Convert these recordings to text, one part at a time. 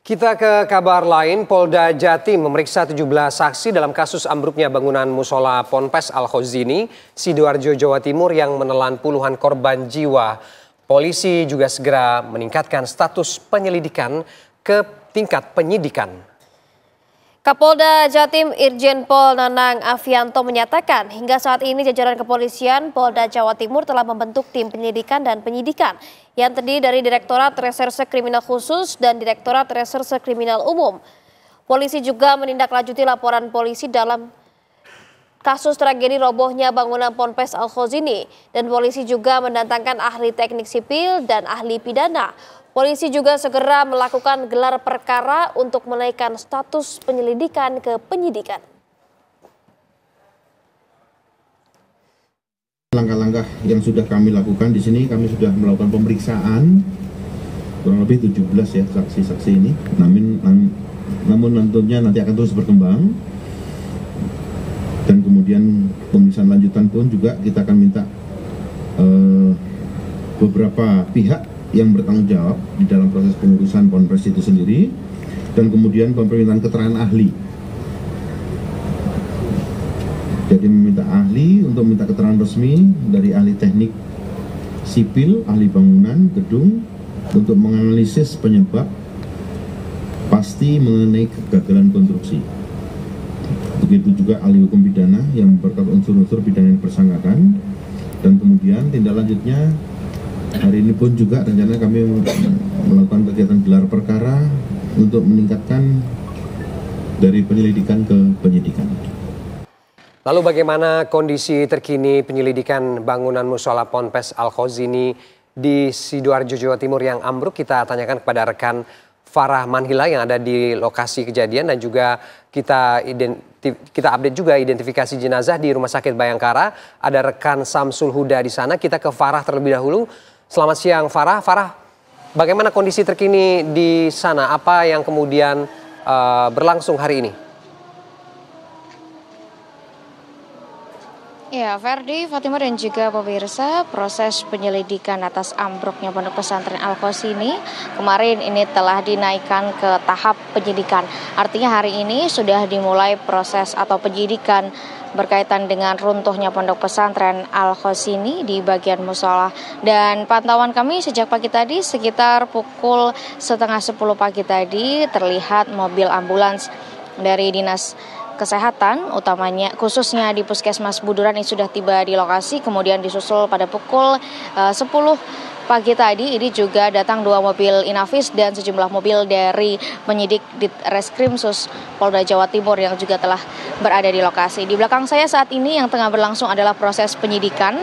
Kita ke kabar lain, Polda Jatim memeriksa 17 saksi dalam kasus ambruknya bangunan musola Ponpes Al-Khozini, Sidoarjo, Jawa Timur yang menelan puluhan korban jiwa. Polisi juga segera meningkatkan status penyelidikan ke tingkat penyidikan. Kapolda Jatim Irjen Pol Nanang Afianto menyatakan hingga saat ini jajaran kepolisian Polda Jawa Timur telah membentuk tim penyelidikan dan penyidikan yang terdiri dari Direktorat Reserse Kriminal Khusus dan Direktorat Reserse Kriminal Umum. Polisi juga menindaklanjuti laporan polisi dalam kasus tragedi robohnya bangunan Ponpes Al-Khozini dan polisi juga mendatangkan ahli teknik sipil dan ahli pidana. Polisi juga segera melakukan gelar perkara untuk menaikkan status penyelidikan ke penyidikan. Langkah-langkah yang sudah kami lakukan di sini, kami sudah melakukan pemeriksaan kurang lebih 17 ya saksi-saksi ini. Namun tentunya nanti akan terus berkembang. Dan kemudian pemeriksaan lanjutan pun juga kita akan minta beberapa pihak yang bertanggung jawab di dalam proses pengurusan Ponpes itu sendiri, dan kemudian permintaan keterangan ahli. Jadi meminta ahli untuk minta keterangan resmi dari ahli teknik sipil, ahli bangunan, gedung, untuk menganalisis penyebab pasti mengenai kegagalan konstruksi. Begitu juga ahli hukum pidana yang berkait unsur-unsur pidana yang bersangkutan, dan kemudian tindak lanjutnya hari ini pun juga rencana kami melakukan kegiatan gelar perkara untuk meningkatkan dari penyelidikan ke penyidikan. Lalu bagaimana kondisi terkini penyelidikan bangunan musola Ponpes Al-Khozini di Sidoarjo, Jawa Timur yang ambruk? Kita tanyakan kepada rekan Farah Manhila yang ada di lokasi kejadian, dan juga kita update juga identifikasi jenazah di Rumah Sakit Bayangkara. Ada rekan Samsul Huda di sana. Kita ke Farah terlebih dahulu. Selamat siang Farah. Farah, bagaimana kondisi terkini di sana? Apa yang kemudian berlangsung hari ini? Ya, Ferdi, Fatima dan juga pemirsa, proses penyelidikan atas ambruknya Pondok Pesantren Al-Khozini kemarin ini telah dinaikkan ke tahap penyidikan. Artinya hari ini sudah dimulai proses atau penyidikan berkaitan dengan runtuhnya Pondok Pesantren Al-Khozini di bagian musola. Dan pantauan kami sejak pagi tadi sekitar pukul 9:30 pagi tadi terlihat mobil ambulans dari Dinas Kesehatan, utamanya khususnya di Puskesmas Buduran yang sudah tiba di lokasi. Kemudian disusul pada pukul 10 pagi tadi ini juga datang 2 mobil Inavis dan sejumlah mobil dari penyidik di Reskrimsus Polda Jawa Timur yang juga telah berada di lokasi. Di belakang saya saat ini yang tengah berlangsung adalah proses penyidikan.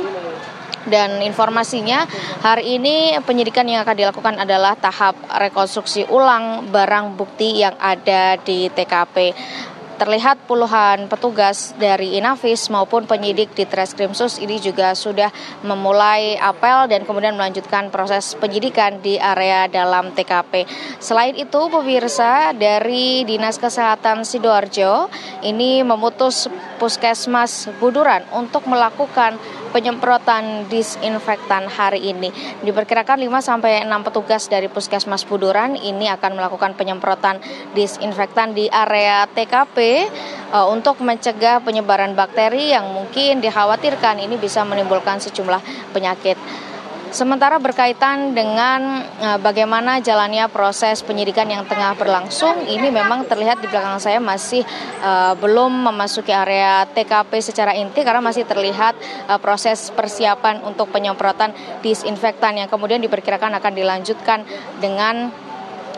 Dan informasinya hari ini penyidikan yang akan dilakukan adalah tahap rekonstruksi ulang barang bukti yang ada di TKP. Terlihat puluhan petugas dari Inavis maupun penyidik di Treskrimsus ini juga sudah memulai apel dan kemudian melanjutkan proses penyidikan di area dalam TKP. Selain itu, pemirsa, dari Dinas Kesehatan Sidoarjo ini memutus Puskesmas Buduran untuk melakukan penyemprotan disinfektan hari ini. Diperkirakan 5-6 petugas dari Puskesmas Buduran ini akan melakukan penyemprotan disinfektan di area TKP untuk mencegah penyebaran bakteri yang mungkin dikhawatirkan ini bisa menimbulkan sejumlah penyakit. Sementara berkaitan dengan bagaimana jalannya proses penyidikan yang tengah berlangsung, ini memang terlihat di belakang saya masih belum memasuki area TKP secara inti karena masih terlihat proses persiapan untuk penyemprotan disinfektan yang kemudian diperkirakan akan dilanjutkan dengan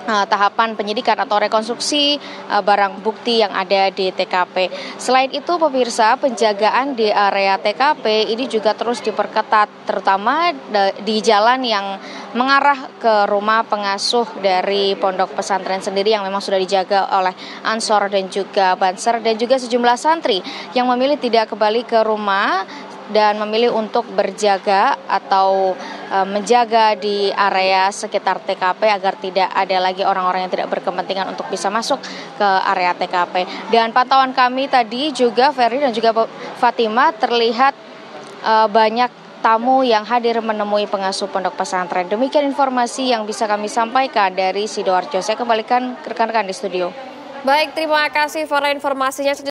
tahapan penyidikan atau rekonstruksi barang bukti yang ada di TKP. Selain itu, pemirsa, penjagaan di area TKP ini juga terus diperketat, terutama di jalan yang mengarah ke rumah pengasuh dari pondok pesantren sendiri yang memang sudah dijaga oleh Ansor dan juga Banser dan juga sejumlah santri yang memilih tidak kembali ke rumah dan memilih untuk berjaga atau menjaga di area sekitar TKP agar tidak ada lagi orang-orang yang tidak berkepentingan untuk bisa masuk ke area TKP. Dan pantauan kami tadi juga, Ferry dan juga Fatima, terlihat banyak tamu yang hadir menemui pengasuh pondok pesantren. Demikian informasi yang bisa kami sampaikan dari Sidoarjo. Saya kembalikan ke rekan-rekan di studio. Baik, terima kasih Farah informasinya.